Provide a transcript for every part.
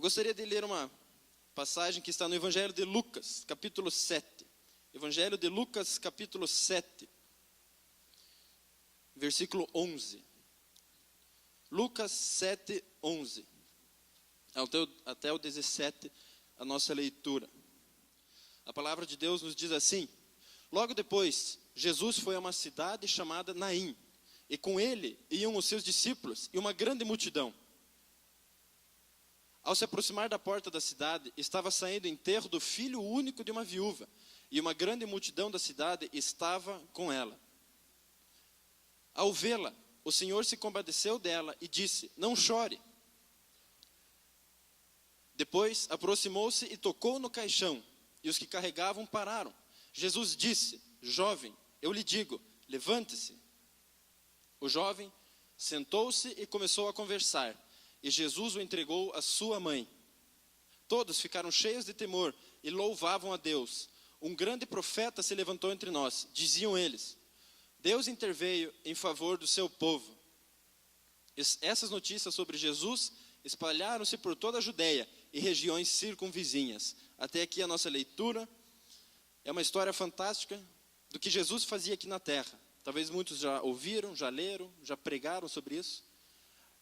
gostaria de ler uma passagem que está no Evangelho de Lucas, capítulo 7. Evangelho de Lucas, capítulo 7, versículo 11. Lucas 7, 11. Até o 17, a nossa leitura. A palavra de Deus nos diz assim: logo depois, Jesus foi a uma cidade chamada Naim, e com ele iam os seus discípulos e uma grande multidão. Ao se aproximar da porta da cidade, estava saindo o enterro do filho único de uma viúva, e uma grande multidão da cidade estava com ela. Ao vê-la, o Senhor se compadeceu dela e disse: não chore. Depois aproximou-se e tocou no caixão, e os que carregavam pararam. Jesus disse: jovem, eu lhe digo, levante-se. O jovem sentou-se e começou a conversar, e Jesus o entregou à sua mãe. Todos ficaram cheios de temor e louvavam a Deus. Um grande profeta se levantou entre nós, diziam eles. Deus interveio em favor do seu povo. Essas notícias sobre Jesus espalharam-se por toda a Judeia e regiões circunvizinhas. Até aqui a nossa leitura é uma história fantástica do que Jesus fazia aqui na terra. Talvez muitos já ouviram, já leram, já pregaram sobre isso.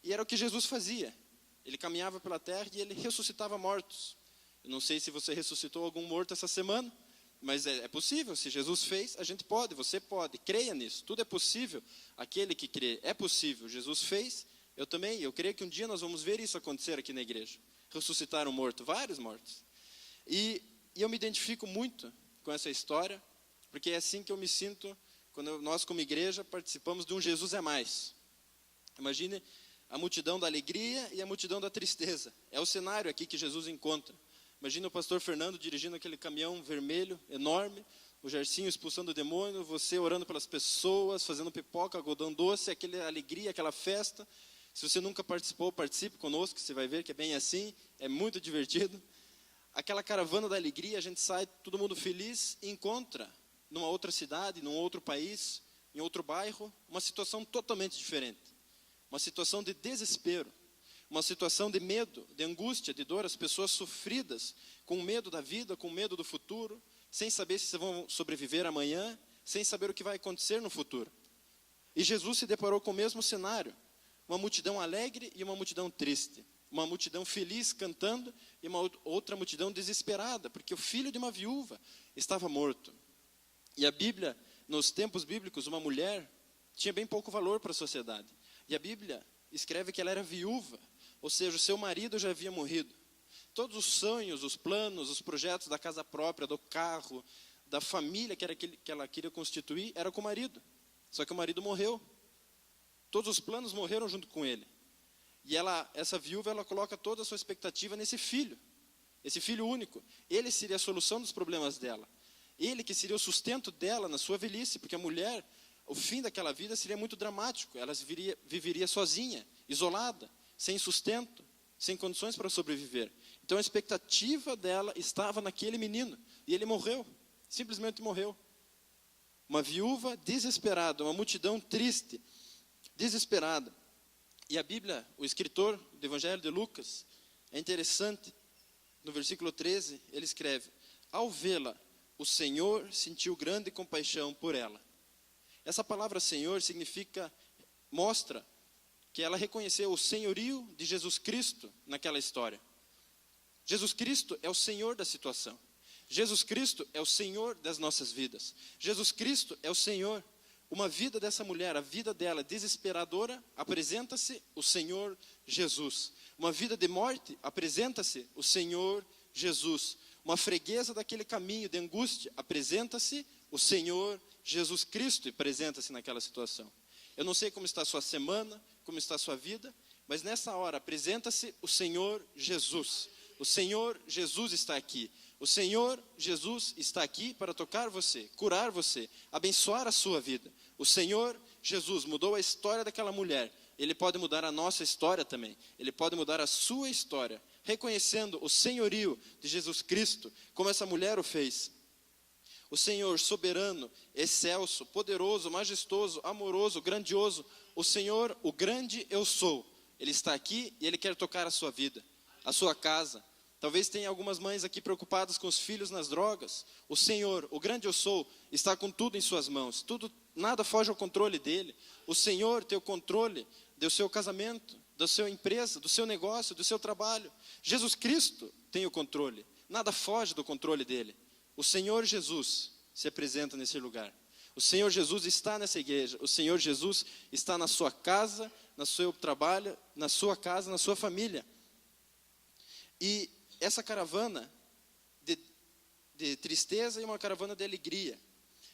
E era o que Jesus fazia. Ele caminhava pela terra e ele ressuscitava mortos. Eu não sei se você ressuscitou algum morto essa semana, mas é possível. Se Jesus fez, a gente pode, você pode. Creia nisso, tudo é possível. Aquele que crê, é possível. Jesus fez, eu também. Eu creio que um dia nós vamos ver isso acontecer aqui na igreja. Ressuscitar um morto, vários mortos. E eu me identifico muito com essa história, porque é assim que eu me sinto quando nós, como igreja, participamos de um Jesus é mais. Imagine a multidão da alegria e a multidão da tristeza. É o cenário aqui que Jesus encontra. Imagina o pastor Fernando dirigindo aquele caminhão vermelho, enorme, o Gercinho expulsando o demônio, você orando pelas pessoas, fazendo pipoca, algodão doce, aquela alegria, aquela festa. Se você nunca participou, participe conosco, você vai ver que é bem assim, é muito divertido. Aquela caravana da alegria, a gente sai, todo mundo feliz, e encontra numa outra cidade, num outro país, em outro bairro, uma situação totalmente diferente. Uma situação de desespero, uma situação de medo, de angústia, de dor, as pessoas sofridas, com medo da vida, com medo do futuro, sem saber se vão sobreviver amanhã, sem saber o que vai acontecer no futuro. E Jesus se deparou com o mesmo cenário, uma multidão alegre e uma multidão triste, uma multidão feliz cantando e uma outra multidão desesperada, porque o filho de uma viúva estava morto. E a Bíblia, nos tempos bíblicos, uma mulher tinha bem pouco valor para a sociedade. E a Bíblia escreve que ela era viúva, ou seja, o seu marido já havia morrido. Todos os sonhos, os planos, os projetos da casa própria, do carro, da família que ela queria constituir, era com o marido. Só que o marido morreu. Todos os planos morreram junto com ele. E essa viúva, ela coloca toda a sua expectativa nesse filho. Esse filho único. Ele seria a solução dos problemas dela. Ele que seria o sustento dela na sua velhice, porque a mulher, o fim daquela vida seria muito dramático. Ela viveria sozinha, isolada, sem sustento, sem condições para sobreviver. Então a expectativa dela estava naquele menino. E ele morreu, simplesmente morreu. Uma viúva desesperada, uma multidão triste, desesperada. E a Bíblia, o escritor do Evangelho de Lucas, é interessante, no versículo 13, ele escreve: ao vê-la, o Senhor sentiu grande compaixão por ela. Essa palavra Senhor mostra que ela reconheceu o senhorio de Jesus Cristo naquela história. Jesus Cristo é o Senhor da situação. Jesus Cristo é o Senhor das nossas vidas. Jesus Cristo é o Senhor. Uma vida dessa mulher, a vida dela desesperadora, apresenta-se o Senhor Jesus. Uma vida de morte, apresenta-se o Senhor Jesus. Uma freguesa daquele caminho de angústia, apresenta-se o Senhor Jesus Cristo e apresenta-se naquela situação. Eu não sei como está a sua semana, como está a sua vida, mas nessa hora apresenta-se o Senhor Jesus. O Senhor Jesus está aqui. O Senhor Jesus está aqui para tocar você, curar você, abençoar a sua vida. O Senhor Jesus mudou a história daquela mulher. Ele pode mudar a nossa história também. Ele pode mudar a sua história, reconhecendo o senhorio de Jesus Cristo, como essa mulher o fez. O Senhor soberano, excelso, poderoso, majestoso, amoroso, grandioso. O Senhor, o grande eu sou. Ele está aqui e Ele quer tocar a sua vida. a sua casa. Talvez tenha algumas mães aqui preocupadas com os filhos nas drogas. O Senhor, o grande eu sou, está com tudo em suas mãos. Nada foge ao controle dele. O Senhor tem o controle do seu casamento, da sua empresa, do seu negócio, do seu trabalho. Jesus Cristo tem o controle. Nada foge do controle dele. O Senhor Jesus se apresenta nesse lugar. O Senhor Jesus está nessa igreja. O Senhor Jesus está na sua casa, no seu trabalho, na sua casa, na sua família. E essa caravana de tristeza e uma caravana de alegria.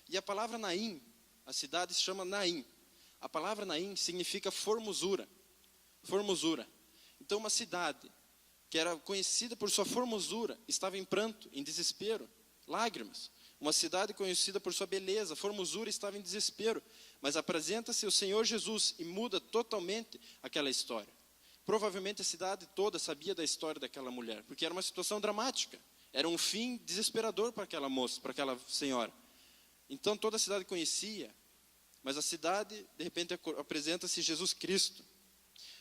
E a palavra Naim, a cidade se chama Naim. A palavra Naim significa formosura. Formosura. Então uma cidade que era conhecida por sua formosura estava em pranto, em desespero, lágrimas. Uma cidade conhecida por sua beleza, formosura, estava em desespero. Mas apresenta-se o Senhor Jesus e muda totalmente aquela história. Provavelmente a cidade toda sabia da história daquela mulher, porque era uma situação dramática. Era um fim desesperador para aquela moça, para aquela senhora. Então toda a cidade conhecia, mas a cidade, de repente, apresenta-se Jesus Cristo.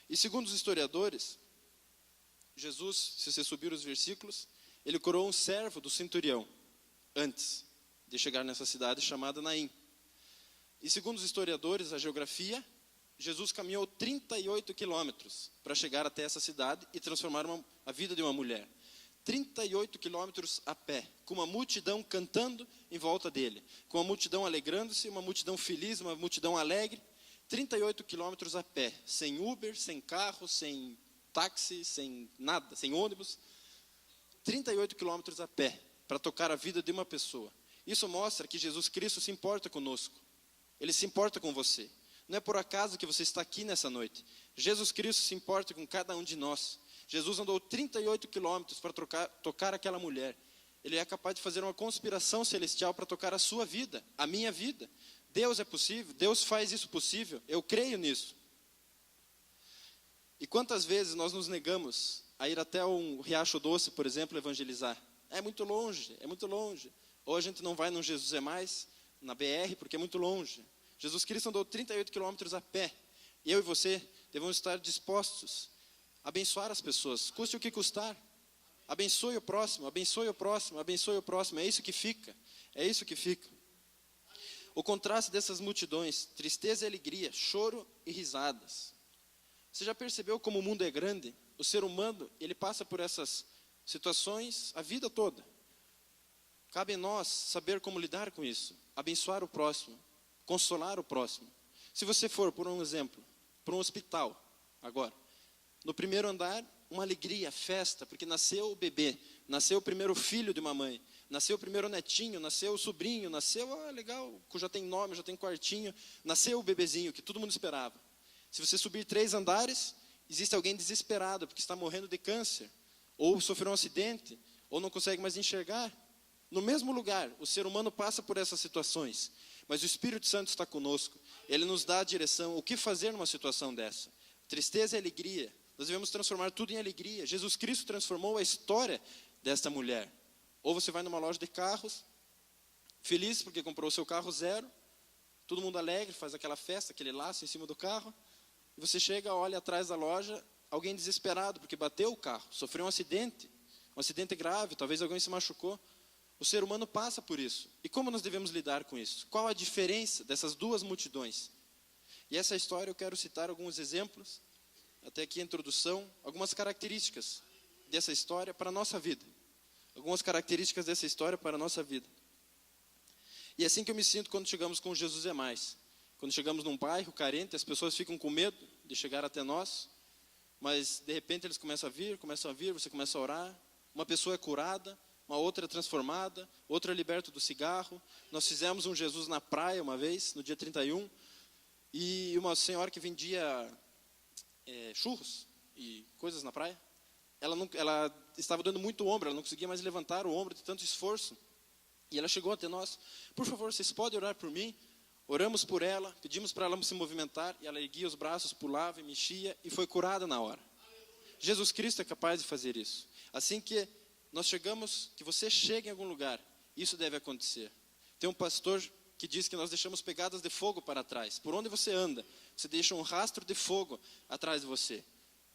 E segundo os historiadores, Jesus, se você subir os versículos, ele coroou um servo do centurião, antes de chegar nessa cidade chamada Naim. E segundo os historiadores, a geografia, Jesus caminhou 38 quilômetros para chegar até essa cidade e transformar a vida de uma mulher. 38 quilômetros a pé, com uma multidão cantando em volta dele, com uma multidão alegrando-se, uma multidão feliz, uma multidão alegre. 38 quilômetros a pé, sem Uber, sem carro, sem táxi, sem nada, sem ônibus. 38 quilômetros a pé, para tocar a vida de uma pessoa. Isso mostra que Jesus Cristo se importa conosco. Ele se importa com você. Não é por acaso que você está aqui nessa noite. Jesus Cristo se importa com cada um de nós. Jesus andou 38 quilômetros para tocar aquela mulher. Ele é capaz de fazer uma conspiração celestial para tocar a sua vida, a minha vida. Deus é possível, Deus faz isso possível. Eu creio nisso. E quantas vezes nós nos negamos a ir até um Riacho Doce, por exemplo, evangelizar? É muito longe, é muito longe. Ou a gente não vai no Jesus é Mais, na BR, porque é muito longe. Jesus Cristo andou 38 quilômetros a pé. E eu e você devemos estar dispostos a abençoar as pessoas, custe o que custar. Abençoe o próximo, abençoe o próximo, abençoe o próximo. É isso que fica, é isso que fica. O contraste dessas multidões, tristeza e alegria, choro e risadas. Você já percebeu como o mundo é grande? O ser humano, ele passa por essas situações a vida toda. Cabe a nós saber como lidar com isso, abençoar o próximo, consolar o próximo. Se você for, por um exemplo, para um hospital, agora, no primeiro andar, uma alegria, festa, porque nasceu o bebê, nasceu o primeiro filho de uma mãe, nasceu o primeiro netinho, nasceu o sobrinho, nasceu, legal, já tem nome, já tem quartinho, nasceu o bebezinho, que todo mundo esperava. Se você subir 3 andares, existe alguém desesperado, porque está morrendo de câncer, ou sofreu um acidente, ou não consegue mais enxergar. No mesmo lugar, o ser humano passa por essas situações, mas o Espírito Santo está conosco. Ele nos dá a direção, o que fazer numa situação dessa. Tristeza e alegria, nós devemos transformar tudo em alegria. Jesus Cristo transformou a história desta mulher. Ou você vai numa loja de carros, feliz porque comprou o seu carro zero, todo mundo alegre, faz aquela festa, aquele laço em cima do carro, e você chega, olha atrás da loja, alguém desesperado porque bateu o carro, sofreu um acidente grave, talvez alguém se machucou. O ser humano passa por isso. E como nós devemos lidar com isso? Qual a diferença dessas duas multidões? E essa história eu quero citar alguns exemplos, até aqui a introdução, algumas características dessa história para a nossa vida. Algumas características dessa história para a nossa vida. E é assim que eu me sinto quando chegamos com Jesus é Mais. Quando chegamos num bairro carente, as pessoas ficam com medo de chegar até nós, mas de repente eles começam a vir, você começa a orar, uma pessoa é curada, uma outra é transformada, outra é liberta do cigarro. Nós fizemos um Jesus na praia uma vez, no dia 31, e uma senhora que vendia churros e coisas na praia, ela estava dando muito ombro, ela não conseguia mais levantar o ombro de tanto esforço, e ela chegou até nós: por favor, vocês podem orar por mim? Oramos por ela, pedimos para ela se movimentar, e ela erguia os braços, pulava e mexia, e foi curada na hora. Jesus Cristo é capaz de fazer isso. Assim que nós chegamos, que você chegue em algum lugar, isso deve acontecer. Tem um pastor que diz que nós deixamos pegadas de fogo para trás. Por onde você anda, você deixa um rastro de fogo atrás de você.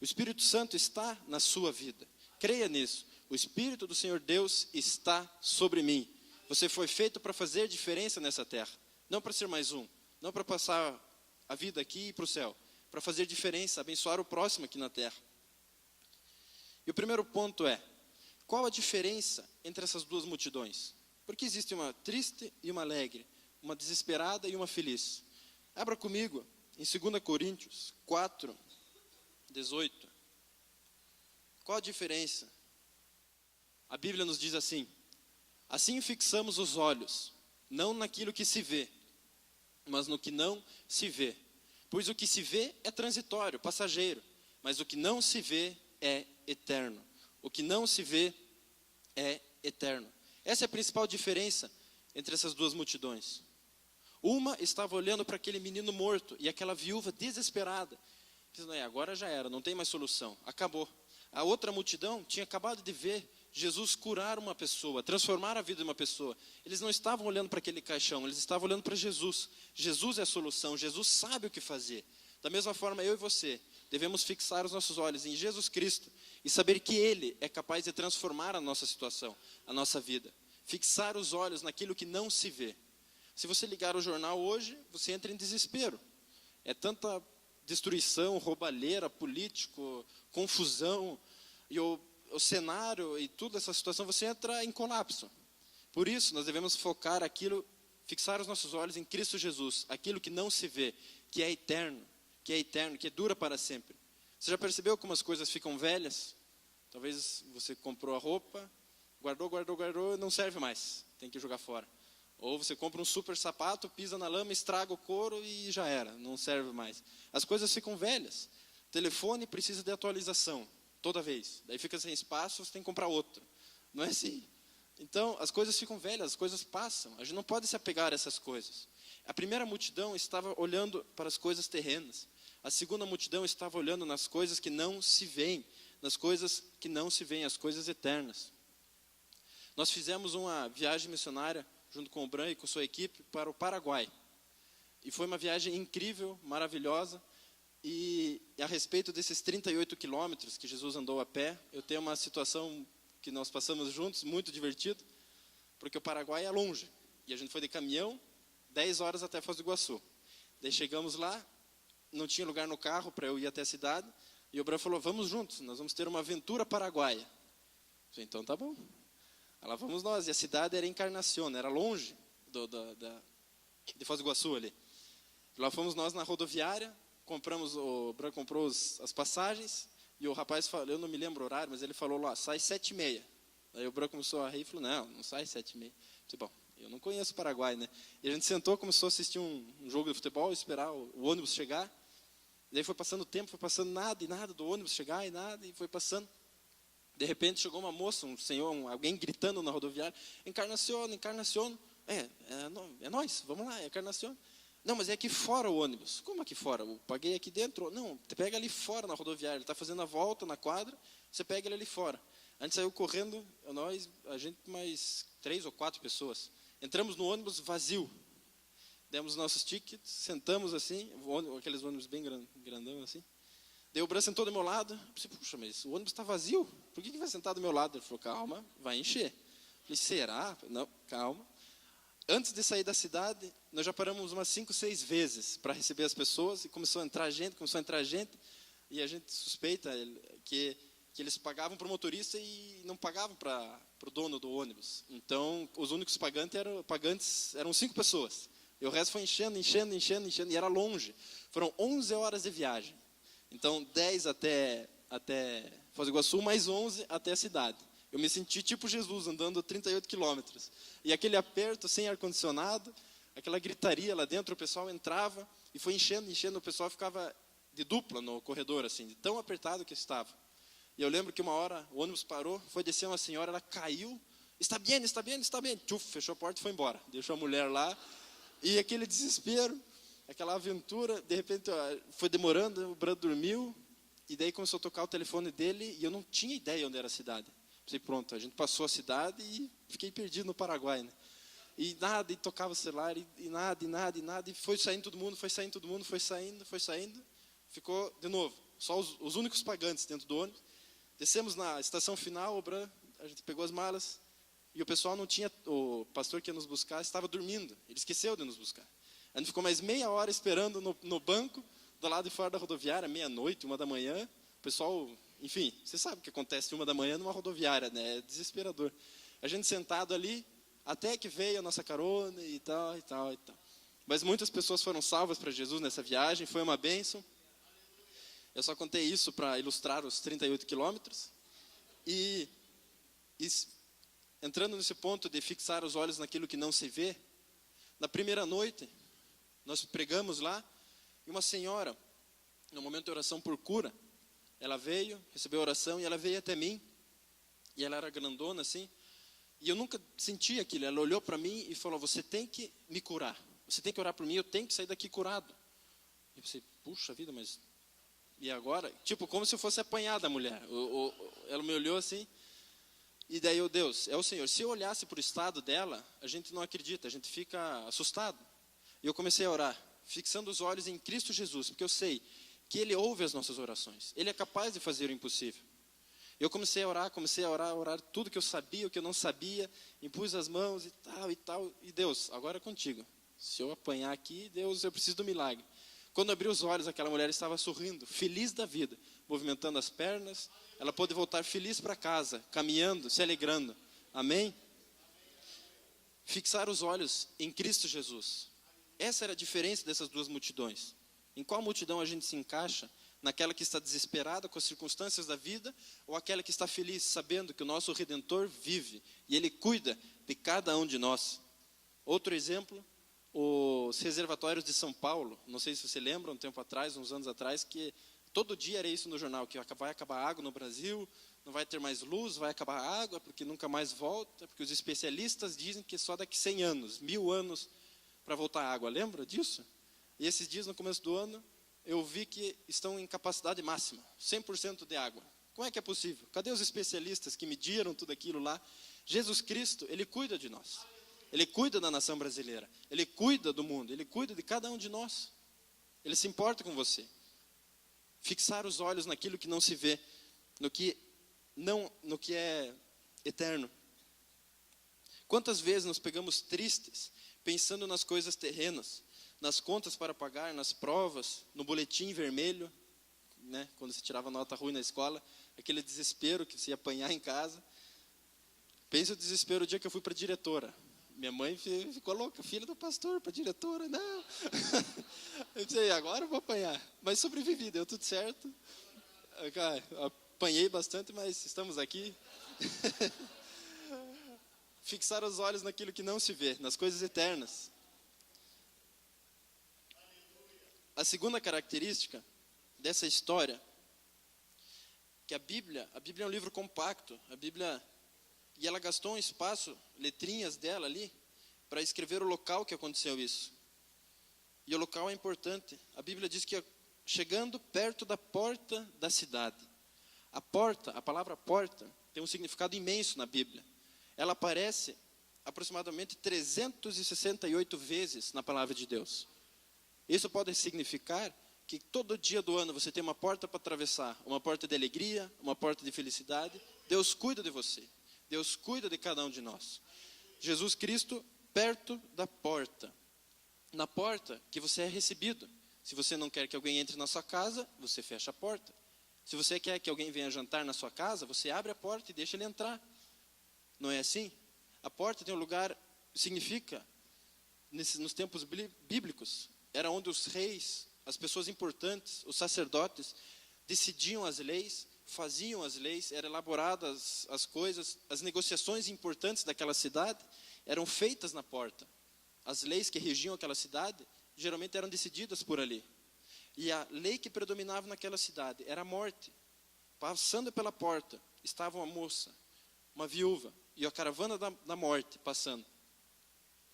O Espírito Santo está na sua vida. creia nisso. O Espírito do Senhor Deus está sobre mim. Você foi feito para fazer diferença nessa terra. Não para ser mais um. Não para passar a vida aqui e ir para o céu. Para fazer diferença, abençoar o próximo aqui na terra. E o primeiro ponto é, qual a diferença entre essas duas multidões? Porque existe uma triste e uma alegre, uma desesperada e uma feliz. Abra comigo em 2 Coríntios 4, 18. Qual a diferença? A Bíblia nos diz assim: assim fixamos os olhos, não naquilo que se vê, mas no que não se vê. Pois o que se vê é transitório, passageiro, mas o que não se vê é eterno. O que não se vê é eterno. Essa é a principal diferença entre essas duas multidões. Uma estava olhando para aquele menino morto e aquela viúva desesperada, dizendo, agora já era, não tem mais solução, acabou. A outra multidão tinha acabado de ver Jesus curar uma pessoa, transformar a vida de uma pessoa. Eles não estavam olhando para aquele caixão, eles estavam olhando para Jesus. Jesus é a solução, Jesus sabe o que fazer. Da mesma forma, eu e você devemos fixar os nossos olhos em Jesus Cristo e saber que Ele é capaz de transformar a nossa situação, a nossa vida. Fixar os olhos naquilo que não se vê. Se você ligar o jornal hoje, você entra em desespero. É tanta destruição, roubalheira, político, confusão, e o cenário e toda essa situação, você entra em colapso. Por isso, nós devemos focar aquilo, fixar os nossos olhos em Cristo Jesus, aquilo que não se vê, que é eterno, que dura para sempre. Você já percebeu como as coisas ficam velhas? Talvez você comprou a roupa, guardou, não serve mais, tem que jogar fora. Ou você compra um super sapato, pisa na lama, estraga o couro e já era, não serve mais. As coisas ficam velhas. O telefone precisa de atualização, toda vez. Daí fica sem espaço, você tem que comprar outro. Não é assim. Então, as coisas ficam velhas, as coisas passam. A gente não pode se apegar a essas coisas. A primeira multidão estava olhando para as coisas terrenas. A segunda multidão estava olhando nas coisas que não se veem, nas coisas que não se veem, as coisas eternas. Nós fizemos uma viagem missionária, junto com o Bran e com sua equipe, para o Paraguai. E foi uma viagem incrível, maravilhosa. E a respeito desses 38 quilômetros que Jesus andou a pé, eu tenho uma situação que nós passamos juntos, muito divertido, porque o Paraguai é longe. E a gente foi de caminhão, 10 horas até Foz do Iguaçu. Daí chegamos lá, não tinha lugar no carro para eu ir até a cidade, e o Bran falou, vamos juntos, nós vamos ter uma aventura paraguaia. Eu falei, então tá bom. Aí lá vamos nós, e a cidade era Encarnación, era longe de Foz do Iguaçu ali. Lá fomos nós na rodoviária, o Bran comprou as passagens, e o rapaz falou, eu não me lembro o horário, mas ele falou lá, sai 7h30. Aí o Bran começou a rir e falou, não sai 7h30. Eu disse, bom, eu não conheço o Paraguai, né? E a gente sentou, começou a assistir um jogo de futebol, esperar o ônibus chegar. E daí foi passando o tempo, foi passando nada e nada do ônibus chegar e nada, e foi passando. De repente chegou uma moça, um senhor, alguém gritando na rodoviária, Encarnación, é nós, vamos lá, é Encarnación. Não, mas é aqui fora o ônibus. Como aqui fora? Eu paguei aqui dentro. Não, pega ali fora na rodoviária, ele está fazendo a volta na quadra, você pega ele ali fora. A gente saiu correndo, a gente mais 3 ou 4 pessoas. Entramos no ônibus vazio, demos nossos tickets, sentamos assim, aqueles ônibus bem grandão assim. Daí o Bran sentou do meu lado, eu pensei, puxa, mas o ônibus está vazio, por que vai sentar do meu lado? Ele falou, calma, vai encher. Eu falei, será? Não, calma. Antes de sair da cidade, nós já paramos umas 5, 6 vezes para receber as pessoas, e começou a entrar gente, e a gente suspeita que eles pagavam para o motorista e não pagavam para o dono do ônibus. Então, os únicos pagantes eram 5 pessoas. E o resto foi enchendo, e era longe. Foram 11 horas de viagem. Então, 10 até Foz do Iguaçu, mais 11 até a cidade. Eu me senti tipo Jesus, andando 38 quilômetros. E aquele aperto, sem ar-condicionado, aquela gritaria lá dentro, o pessoal entrava e foi enchendo, o pessoal ficava de dupla no corredor, assim, de tão apertado que estava. E eu lembro que uma hora o ônibus parou, foi descer uma senhora, ela caiu, está bem. Tchuf, fechou a porta e foi embora. Deixou a mulher lá. E aquele desespero, aquela aventura, de repente foi demorando, o Bran dormiu, e daí começou a tocar o telefone dele, e eu não tinha ideia onde era a cidade. Pensei, pronto, a gente passou a cidade e fiquei perdido no Paraguai, né? E nada, e tocava o celular, e nada, e foi saindo todo mundo, foi saindo, ficou de novo, só os únicos pagantes dentro do ônibus. Descemos na estação final, a gente pegou as malas, e o pessoal não tinha, o pastor que ia nos buscar estava dormindo, ele esqueceu de nos buscar. A gente ficou mais meia hora esperando no banco, do lado de fora da rodoviária, meia-noite, 1h, o pessoal, enfim, você sabe o que acontece 1h numa rodoviária, né? É desesperador. A gente sentado ali, até que veio a nossa carona e tal, e tal, e tal. Mas muitas pessoas foram salvas para Jesus nessa viagem, foi uma bênção. Eu só contei isso para ilustrar os 38 quilômetros. E entrando nesse ponto de fixar os olhos naquilo que não se vê, na primeira noite, nós pregamos lá, e uma senhora, no momento de oração por cura, ela veio, recebeu a oração, e ela veio até mim, e ela era grandona assim, e eu nunca senti aquilo. Ela olhou para mim e falou: você tem que me curar, você tem que orar por mim, eu tenho que sair daqui curado. Eu pensei, puxa vida, mas e agora? Tipo, como se eu fosse apanhada a mulher. Ela me olhou assim, e daí eu, Deus, é o Senhor. Se eu olhasse para o estado dela, a gente não acredita, a gente fica assustado. E eu comecei a orar, fixando os olhos em Cristo Jesus, porque eu sei que Ele ouve as nossas orações, Ele é capaz de fazer o impossível. Eu comecei a orar tudo que eu sabia, o que eu não sabia, impus as mãos e tal, e Deus, agora é contigo. Se eu apanhar aqui, Deus, eu preciso do milagre. Quando eu abri os olhos, aquela mulher estava sorrindo, feliz da vida, movimentando as pernas, ela pôde voltar feliz para casa, caminhando, se alegrando. Amém? Fixar os olhos em Cristo Jesus. Essa era a diferença dessas duas multidões. Em qual multidão a gente se encaixa? Naquela que está desesperada com as circunstâncias da vida, ou aquela que está feliz, sabendo que o nosso Redentor vive, e Ele cuida de cada um de nós. Outro exemplo, os reservatórios de São Paulo. Não sei se você lembra, uns anos atrás, que todo dia era isso no jornal, que vai acabar a água no Brasil, não vai ter mais luz, vai acabar a água, porque nunca mais volta, porque os especialistas dizem que só daqui 100 anos, 1000 anos, para voltar a água. Lembra disso? E esses dias, no começo do ano, eu vi que estão em capacidade máxima, 100% de água. Como é que é possível? Cadê os especialistas que mediram tudo aquilo lá? Jesus Cristo, Ele cuida de nós. Ele cuida da nação brasileira. Ele cuida do mundo. Ele cuida de cada um de nós. Ele se importa com você. Fixar os olhos naquilo que não se vê, no que é eterno. Quantas vezes nos pegamos tristes, pensando nas coisas terrenas, nas contas para pagar, nas provas, no boletim vermelho, né, quando você tirava nota ruim na escola, aquele desespero que você ia apanhar em casa. Pensa o desespero o dia que eu fui para a diretora. Minha mãe ficou louca, filha do pastor, para a diretora, não. Eu disse, agora eu vou apanhar. Mas sobrevivi, deu tudo certo. Apanhei bastante, mas estamos aqui. Fixar os olhos naquilo que não se vê, nas coisas eternas. A segunda característica dessa história, que a Bíblia é um livro compacto, e ela gastou um espaço, letrinhas dela ali, para escrever o local que aconteceu isso. E o local é importante. A Bíblia diz que chegando perto da porta da cidade. A palavra porta, tem um significado imenso na Bíblia. Ela aparece aproximadamente 368 vezes na palavra de Deus. Isso pode significar que todo dia do ano você tem uma porta para atravessar, uma porta de alegria, uma porta de felicidade. Deus cuida de você. Deus cuida de cada um de nós. Jesus Cristo perto da porta. Na porta que você é recebido. Se você não quer que alguém entre na sua casa, você fecha a porta. Se você quer que alguém venha jantar na sua casa, você abre a porta e deixa ele entrar. Não é assim? A porta tem um lugar, significa, nos tempos bíblicos, era onde os reis, as pessoas importantes, os sacerdotes, decidiam as leis, faziam as leis, eram elaboradas as coisas, as negociações importantes daquela cidade eram feitas na porta. As leis que regiam aquela cidade, geralmente eram decididas por ali. E a lei que predominava naquela cidade era a morte. Passando pela porta, estava uma moça, uma viúva, e a caravana da morte passando.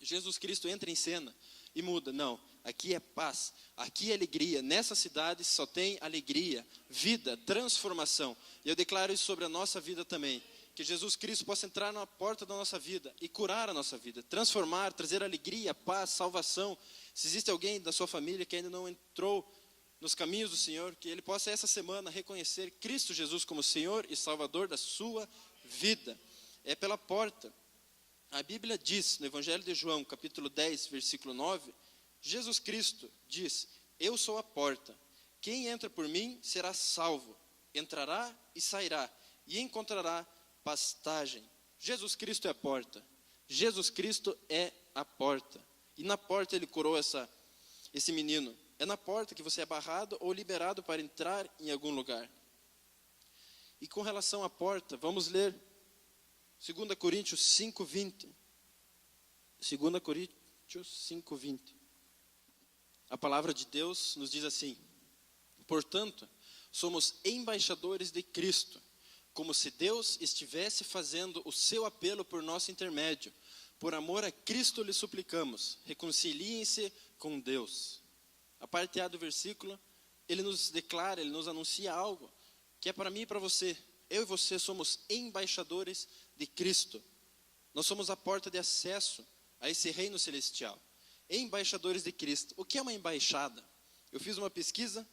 Jesus Cristo entra em cena e muda. Não, aqui é paz, aqui é alegria. Nessa cidade só tem alegria, vida, transformação. E eu declaro isso sobre a nossa vida também. Que Jesus Cristo possa entrar na porta da nossa vida e curar a nossa vida. Transformar, trazer alegria, paz, salvação. Se existe alguém da sua família que ainda não entrou nos caminhos do Senhor, que ele possa essa semana reconhecer Cristo Jesus como Senhor e Salvador da sua vida. É pela porta. A Bíblia diz, no Evangelho de João, capítulo 10, versículo 9, Jesus Cristo diz: eu sou a porta. Quem entra por mim será salvo. Entrará e sairá, e encontrará pastagem. Jesus Cristo é a porta. Jesus Cristo é a porta. E na porta ele curou esse menino. É na porta que você é barrado ou liberado para entrar em algum lugar. E com relação à porta, vamos ler 2 Coríntios 5:20. 2 Coríntios 5:20. A palavra de Deus nos diz assim: portanto, somos embaixadores de Cristo, como se Deus estivesse fazendo o seu apelo por nosso intermédio. Por amor a Cristo lhe suplicamos, reconciliem-se com Deus. A parte A do versículo, ele nos declara, ele nos anuncia algo que é para mim e para você. Eu e você somos embaixadores de Cristo. Nós somos a porta de acesso a esse reino celestial. Embaixadores de Cristo. O que é uma embaixada? Eu fiz uma pesquisa,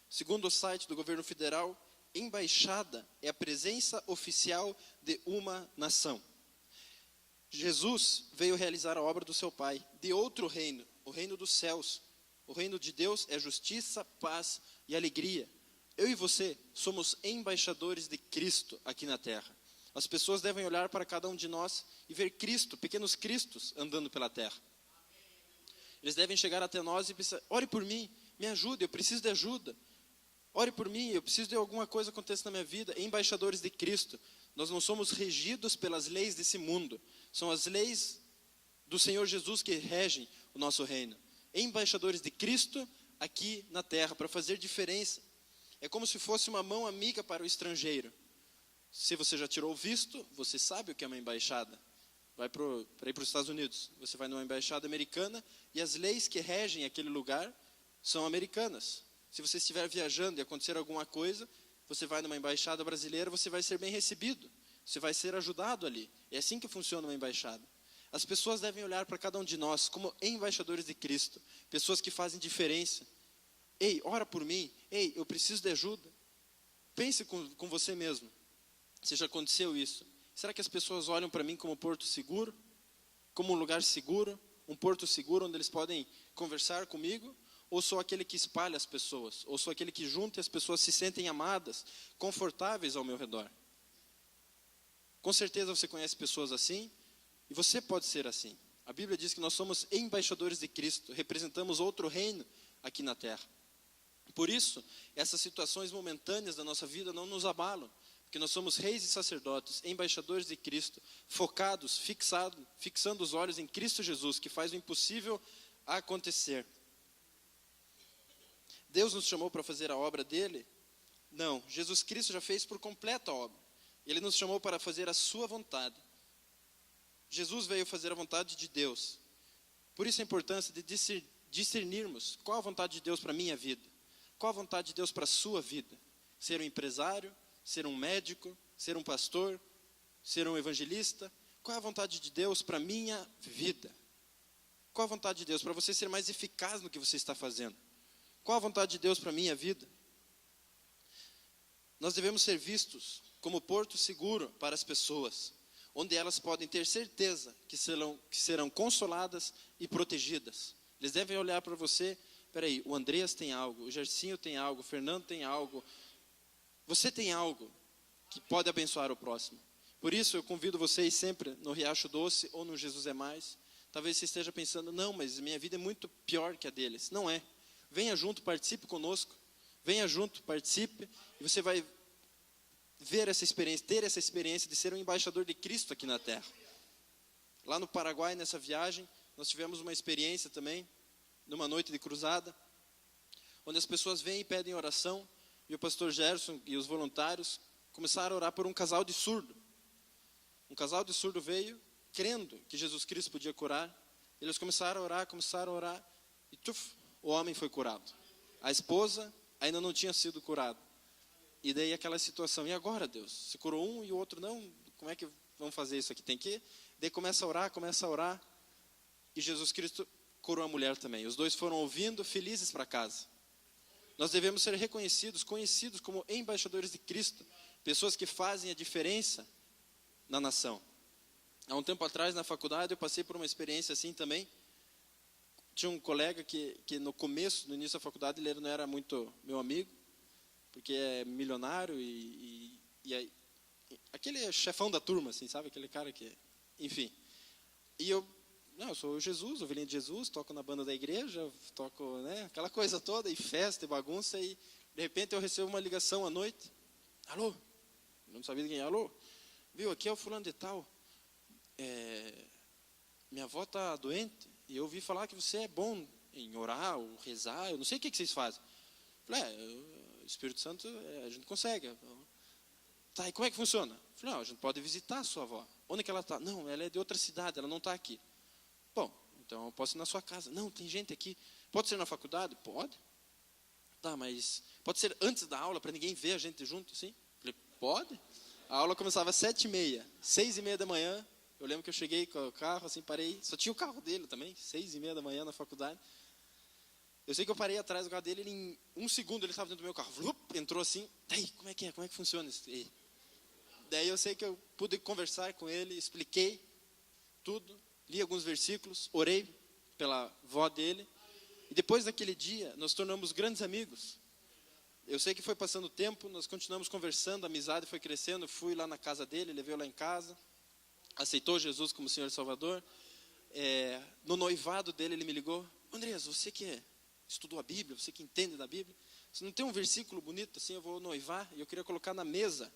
segundo o site do governo federal, embaixada é a presença oficial de uma nação. Jesus veio realizar a obra do seu Pai, de outro reino, o reino dos céus. O reino de Deus é justiça, paz e alegria. Eu e você somos embaixadores de Cristo aqui na terra. As pessoas devem olhar para cada um de nós e ver Cristo, pequenos Cristos andando pela terra. Eles devem chegar até nós e pensar: ore por mim, me ajude, eu preciso de ajuda. Ore por mim, eu preciso de alguma coisa que aconteça na minha vida. Embaixadores de Cristo. Nós não somos regidos pelas leis desse mundo. São as leis do Senhor Jesus que regem o nosso reino. Embaixadores de Cristo aqui na terra, para fazer diferença. É como se fosse uma mão amiga para o estrangeiro. Se você já tirou o visto, você sabe o que é uma embaixada. Para ir para os Estados Unidos, você vai numa embaixada americana e as leis que regem aquele lugar são americanas. Se você estiver viajando e acontecer alguma coisa, você vai numa embaixada brasileira, você vai ser bem recebido. Você vai ser ajudado ali. É assim que funciona uma embaixada. As pessoas devem olhar para cada um de nós como embaixadores de Cristo. Pessoas que fazem diferença. Ei, ora por mim. Ei, eu preciso de ajuda. Pense com você mesmo. Se já aconteceu isso. Será que as pessoas olham para mim como porto seguro? Como um lugar seguro? Um porto seguro onde eles podem conversar comigo? Ou sou aquele que espalha as pessoas? Ou sou aquele que junta e as pessoas se sentem amadas, confortáveis ao meu redor? Com certeza você conhece pessoas assim. E você pode ser assim. A Bíblia diz que nós somos embaixadores de Cristo, representamos outro reino aqui na terra. Por isso, essas situações momentâneas da nossa vida não nos abalam, porque nós somos reis e sacerdotes, embaixadores de Cristo, focados, fixando os olhos em Cristo Jesus, que faz o impossível acontecer. Deus nos chamou para fazer a obra dele? Não, Jesus Cristo já fez por completo a obra. Ele nos chamou para fazer a sua vontade. Jesus veio fazer a vontade de Deus. Por isso a importância de discernirmos qual a vontade de Deus para a minha vida. Qual a vontade de Deus para a sua vida. Ser um empresário, ser um médico, ser um pastor, ser um evangelista. Qual é a vontade de Deus para a minha vida? Qual a vontade de Deus para você ser mais eficaz no que você está fazendo? Qual a vontade de Deus para a minha vida? Nós devemos ser vistos como porto seguro para as pessoas, onde elas podem ter certeza que serão consoladas e protegidas. Eles devem olhar para você: peraí, o Andreas tem algo, o Gercinho tem algo, o Fernando tem algo. Você tem algo que pode abençoar o próximo. Por isso eu convido vocês sempre no Riacho Doce ou no Jesus é Mais. Talvez você esteja pensando: não, mas minha vida é muito pior que a deles. Não é. Venha junto, participe conosco. Venha junto, participe. E você vai ver essa experiência, ter essa experiência de ser um embaixador de Cristo aqui na terra. Lá no Paraguai, nessa viagem, nós tivemos uma experiência também, numa noite de cruzada, onde as pessoas vêm e pedem oração, e o pastor Gerson e os voluntários começaram a orar por um casal de surdo. Um casal de surdo veio, crendo que Jesus Cristo podia curar. Eles começaram a orar, e o homem foi curado. A esposa ainda não tinha sido curada. E daí aquela situação: e agora, Deus? Você curou um e o outro não? Como é que vamos fazer isso aqui? Tem que... Daí começa a orar. E Jesus Cristo curou a mulher também. Os dois foram ouvindo, felizes para casa. Nós devemos ser reconhecidos, conhecidos como embaixadores de Cristo, pessoas que fazem a diferença na nação. Há um tempo atrás, na faculdade, eu passei por uma experiência assim também. Tinha um colega que no início da faculdade, ele não era muito meu amigo, porque é milionário e aquele chefão da turma, assim, sabe? Aquele cara que, enfim. E eu sou Jesus, ovelhinha de Jesus, toco na banda da igreja, toco, né, aquela coisa toda, e festa, e bagunça, e de repente eu recebo uma ligação à noite. Alô? Eu não sabia de quem. Alô? Viu, aqui é o fulano de tal. Minha avó está doente, e eu ouvi falar que você é bom em orar ou rezar, eu não sei o que vocês fazem. Falei, o Espírito Santo, a gente consegue. Tá, e como é que funciona? Falei, a gente pode visitar a sua avó. Onde que ela está? Não, ela é de outra cidade, ela não está aqui. Bom, então eu posso ir na sua casa. Não, tem gente aqui. Pode ser na faculdade? Pode. Tá, mas pode ser antes da aula, para ninguém ver a gente junto, assim? Falei, pode. A aula começava às 7h30. 6h30 da manhã, eu lembro que eu cheguei com o carro, assim, parei. Só tinha o carro dele também, 6h30 da manhã na faculdade. Eu sei que eu parei atrás do carro dele, ele, em 1 segundo ele estava dentro do meu carro. Vlup, entrou assim, daí, como é que funciona isso aí? Daí eu sei que eu pude conversar com ele, expliquei tudo, li alguns versículos, orei pela avó dele. E depois daquele dia, nós tornamos grandes amigos. Eu sei que foi passando o tempo, nós continuamos conversando, a amizade foi crescendo. Fui lá na casa dele, levei-o lá em casa, aceitou Jesus como Senhor e Salvador. No noivado dele, ele me ligou: Andreas, você que estudou a Bíblia, você que entende da Bíblia, você não tem um versículo bonito assim? Eu vou noivar e eu queria colocar na mesa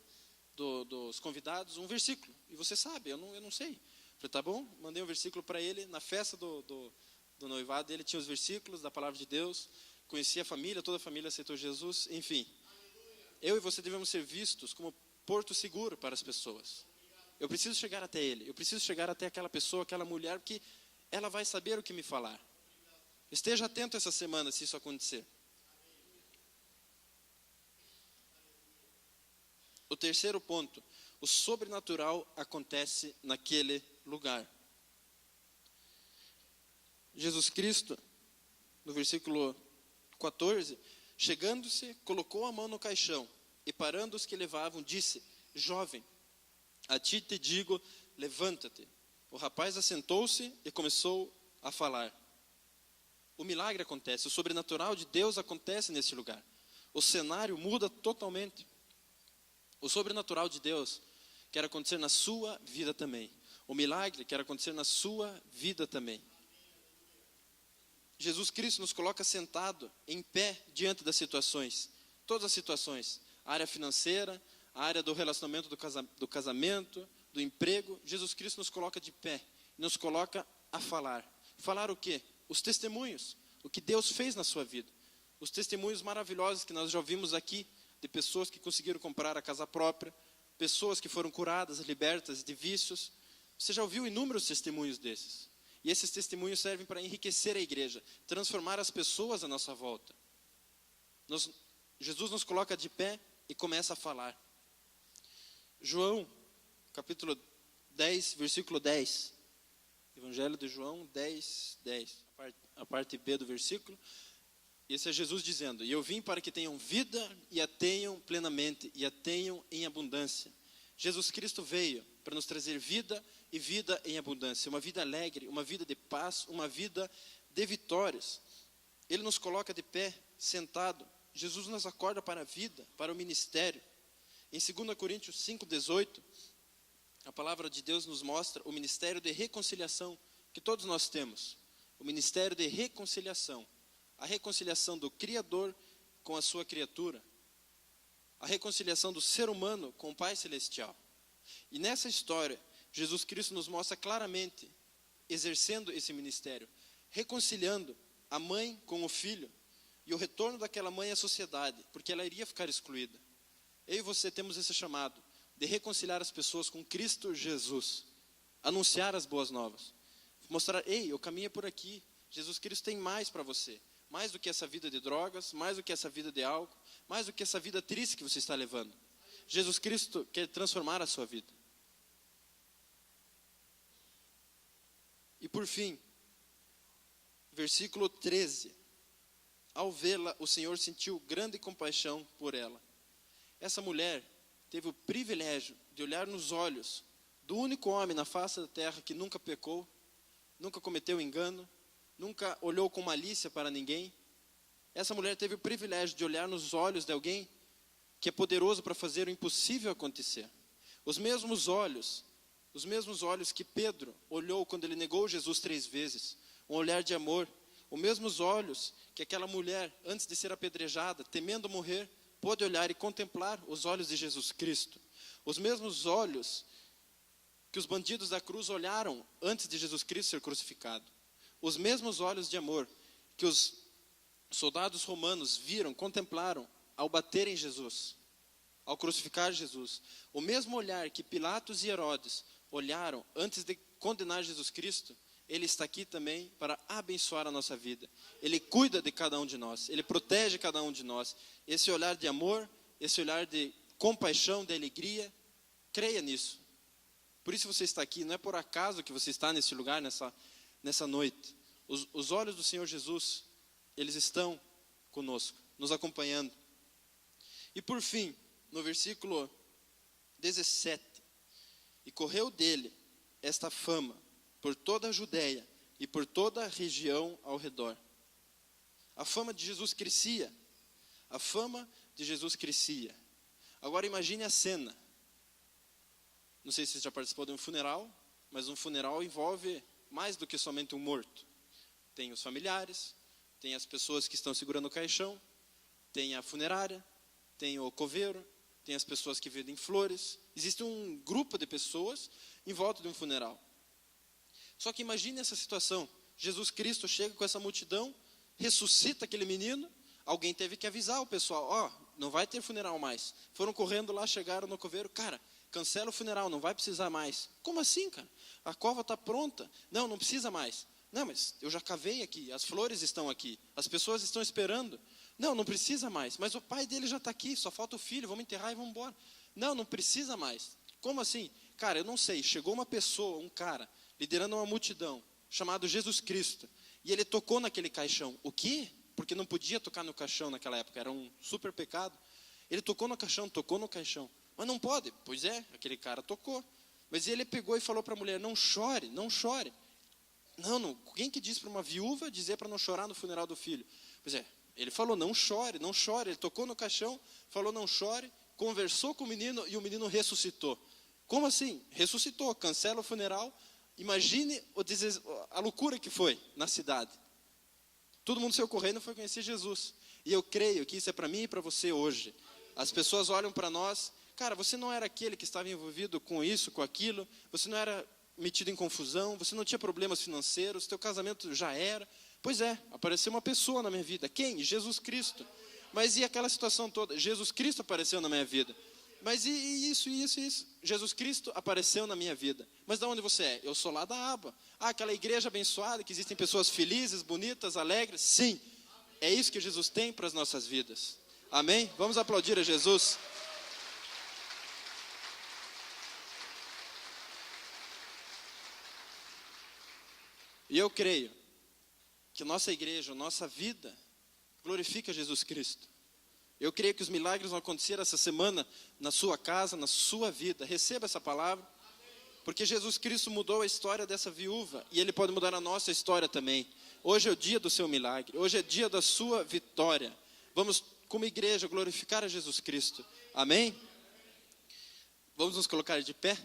dos convidados um versículo. E você sabe, eu não sei. Falei, tá bom, mandei um versículo para ele. Na festa do noivado dele tinha os versículos da palavra de Deus. Conheci a família, toda a família aceitou Jesus. Enfim, eu e você devemos ser vistos como porto seguro para as pessoas. Eu preciso chegar até ele, eu preciso chegar até aquela pessoa, aquela mulher, porque ela vai saber o que me falar. Esteja atento essa semana se isso acontecer. O terceiro ponto, o sobrenatural acontece naquele lugar. Jesus Cristo, no versículo 14, chegando-se, colocou a mão no caixão e parando os que levavam, disse: jovem, a ti te digo, levanta-te. O rapaz assentou-se e começou a falar. O milagre acontece, o sobrenatural de Deus acontece nesse lugar. O cenário muda totalmente. O sobrenatural de Deus quer acontecer na sua vida também. O milagre quer acontecer na sua vida também. Jesus Cristo nos coloca sentado, em pé, diante das situações. Todas as situações. A área financeira, a área do relacionamento do casamento, do emprego. Jesus Cristo nos coloca de pé. Nos coloca a falar. Falar o quê? Os testemunhos. O que Deus fez na sua vida. Os testemunhos maravilhosos que nós já ouvimos aqui. De pessoas que conseguiram comprar a casa própria. Pessoas que foram curadas, libertas de vícios. Você já ouviu inúmeros testemunhos desses. E esses testemunhos servem para enriquecer a igreja, transformar as pessoas à nossa volta. Jesus nos coloca de pé e começa a falar. João, capítulo 10, versículo 10. Evangelho de João 10, 10. A parte B do versículo. Esse é Jesus dizendo: e eu vim para que tenham vida e a tenham plenamente, e a tenham em abundância. Jesus Cristo veio para nos trazer vida e vida em abundância, uma vida alegre, uma vida de paz, uma vida de vitórias. Ele nos coloca de pé, sentado. Jesus nos acorda para a vida, para o ministério. Em 2 Coríntios 5,18, a palavra de Deus nos mostra o ministério de reconciliação que todos nós temos. O ministério de reconciliação. A reconciliação do Criador com a sua criatura. A reconciliação do ser humano com o Pai Celestial. E nessa história, Jesus Cristo nos mostra claramente, exercendo esse ministério, reconciliando a mãe com o filho, e o retorno daquela mãe à sociedade, porque ela iria ficar excluída. Eu e você temos esse chamado, de reconciliar as pessoas com Cristo Jesus, anunciar as boas novas, mostrar: ei, o caminho é por aqui, Jesus Cristo tem mais para você, mais do que essa vida de drogas, mais do que essa vida de álcool, mais do que essa vida triste que você está levando. Jesus Cristo quer transformar a sua vida. E por fim, versículo 13. ao vê-la, o Senhor sentiu grande compaixão por ela. Essa mulher teve o privilégio de olhar nos olhos do único homem na face da terra que nunca pecou, nunca cometeu engano, nunca olhou com malícia para ninguém. Essa mulher teve o privilégio de olhar nos olhos de alguém que é poderoso para fazer o impossível acontecer. Os mesmos olhos que Pedro olhou quando ele negou Jesus 3 vezes, um olhar de amor. Os mesmos olhos que aquela mulher, antes de ser apedrejada, temendo morrer, pôde olhar e contemplar os olhos de Jesus Cristo. Os mesmos olhos que os bandidos da cruz olharam antes de Jesus Cristo ser crucificado. Os mesmos olhos de amor que os soldados romanos viram, contemplaram ao baterem Jesus, ao crucificar Jesus. O mesmo olhar que Pilatos e Herodes olharam antes de condenar Jesus Cristo, Ele está aqui também para abençoar a nossa vida. Ele cuida de cada um de nós, Ele protege cada um de nós. Esse olhar de amor, esse olhar de compaixão, de alegria, creia nisso. Por isso você está aqui, não é por acaso que você está nesse lugar, nessa noite. Os olhos do Senhor Jesus, eles estão conosco, nos acompanhando. E por fim, no versículo 17, e correu dele esta fama por toda a Judeia e por toda a região ao redor. A fama de Jesus crescia. A fama de Jesus crescia. Agora imagine a cena. Não sei se você já participou de um funeral, mas um funeral envolve mais do que somente um morto. Tem os familiares, tem as pessoas que estão segurando o caixão, tem a funerária, tem o coveiro, tem as pessoas que vendem flores. Existe um grupo de pessoas em volta de um funeral. Só que imagine essa situação. Jesus Cristo chega com essa multidão, ressuscita aquele menino. Alguém teve que avisar o pessoal, não vai ter funeral mais. Foram correndo lá, chegaram no coveiro, cara, cancela o funeral, não vai precisar mais. Como assim, cara? A cova está pronta. Não precisa mais. Não, mas eu já cavei aqui, as flores estão aqui, as pessoas estão esperando. Não precisa mais. Mas o pai dele já está aqui, só falta o filho, vamos enterrar e vamos embora. Não precisa mais. Como assim? Cara, eu não sei, chegou uma pessoa, um cara, liderando uma multidão, chamado Jesus Cristo, e ele tocou naquele caixão. O quê? Porque não podia tocar no caixão naquela época, era um super pecado. Ele tocou no caixão. Mas não pode. Pois é, aquele cara tocou. Mas ele pegou e falou para a mulher, não chore. Não, quem que disse para uma viúva dizer para não chorar no funeral do filho? Pois é, ele falou, não chore. Ele tocou no caixão, falou, não chore, conversou com o menino e o menino ressuscitou. Como assim? Ressuscitou, cancela o funeral. Imagine a loucura que foi na cidade. Todo mundo saiu correndo e foi conhecer Jesus. E eu creio que isso é para mim e para você hoje. As pessoas olham para nós, cara, você não era aquele que estava envolvido com isso, com aquilo, você não era metido em confusão, você não tinha problemas financeiros, teu casamento já era. Pois é, apareceu uma pessoa na minha vida. Quem? Jesus Cristo. Mas e aquela situação toda? Jesus Cristo apareceu na minha vida. Mas e isso. Jesus Cristo apareceu na minha vida. Mas de onde você é? Eu sou lá da aba. Aquela igreja abençoada, que existem pessoas felizes, bonitas, alegres. Sim, é isso que Jesus tem para as nossas vidas. Amém? Vamos aplaudir a Jesus. E eu creio que nossa igreja, nossa vida, glorifica Jesus Cristo. Eu creio que os milagres vão acontecer essa semana na sua casa, na sua vida. Receba essa palavra, porque Jesus Cristo mudou a história dessa viúva e Ele pode mudar a nossa história também. Hoje é o dia do seu milagre, hoje é o dia da sua vitória. Vamos, como igreja, glorificar a Jesus Cristo. Amém? Vamos nos colocar de pé?